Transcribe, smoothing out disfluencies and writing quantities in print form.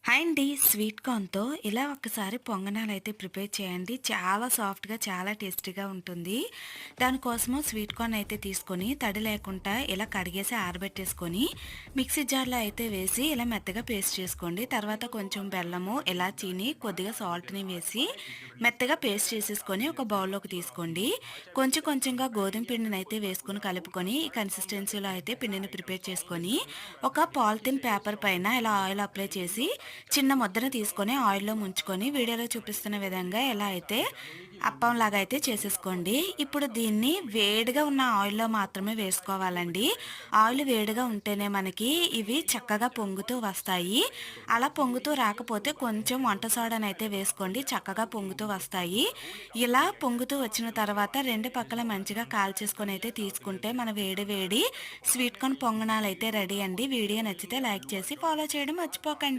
Hi అండి. Sweet కార్న్‌తో ఇలా ఒక్కసారి పొంగనాలైతే ప్రిపేర్ చేయండి. చాలా సాఫ్ట్‌గా, చాలా టేస్టీగా ఉంటుంది. దానికోసము స్వీట్ కార్న్ అయితే తీసుకొని, తడి లేకుండా ఇలా కడిగేసి ఆరబెట్టేసుకొని, మిక్సీ జార్‌లో అయితే వేసి ఇలా మెత్తగా పేస్ట్ చేసుకోండి. తర్వాత కొంచెం బెల్లము, ఇలాచీని, కొద్దిగా సాల్ట్‌ని వేసి మెత్తగా పేస్ట్ చేసేసుకొని ఒక బౌల్‌లోకి తీసుకోండి. కొంచెం కొంచెంగా గోధుమ పిండినైతే వేసుకొని కలుపుకొని, ఈ కన్సిస్టెన్సీలో అయితే పిండిని ప్రిపేర్ చేసుకొని, ఒక పాలిథిన్ పేపర్ పైన ఇలా ఆయిల్ అప్లై చేసి చిన్న ముద్దను తీసుకొని ఆయిల్‌లో ముంచుకొని వీడియోలో చూపిస్తున్న విధంగా ఎలా అయితే అప్పంలాగా అయితే చేసేసుకోండి. ఇప్పుడు దీన్ని వేడిగా ఉన్న ఆయిల్‌లో మాత్రమే వేసుకోవాలండి. ఆయిల్ వేడిగా ఉంటేనే మనకి ఇవి చక్కగా పొంగుతూ వస్తాయి. అలా పొంగుతూ రాకపోతే కొంచెం వంట సోడానైతే వేసుకోండి. చక్కగా పొంగుతూ వస్తాయి. ఇలా పొంగుతూ వచ్చిన తర్వాత 2 పక్కల మంచిగా కాల్చేసుకొని అయితే తీసుకుంటే మన వేడి వేడి స్వీట్ కార్న్ పొంగనాలైతే రెడీ అండి. వీడియో నచ్చితే లైక్ చేసి ఫాలో చేయడం మర్చిపోకండి.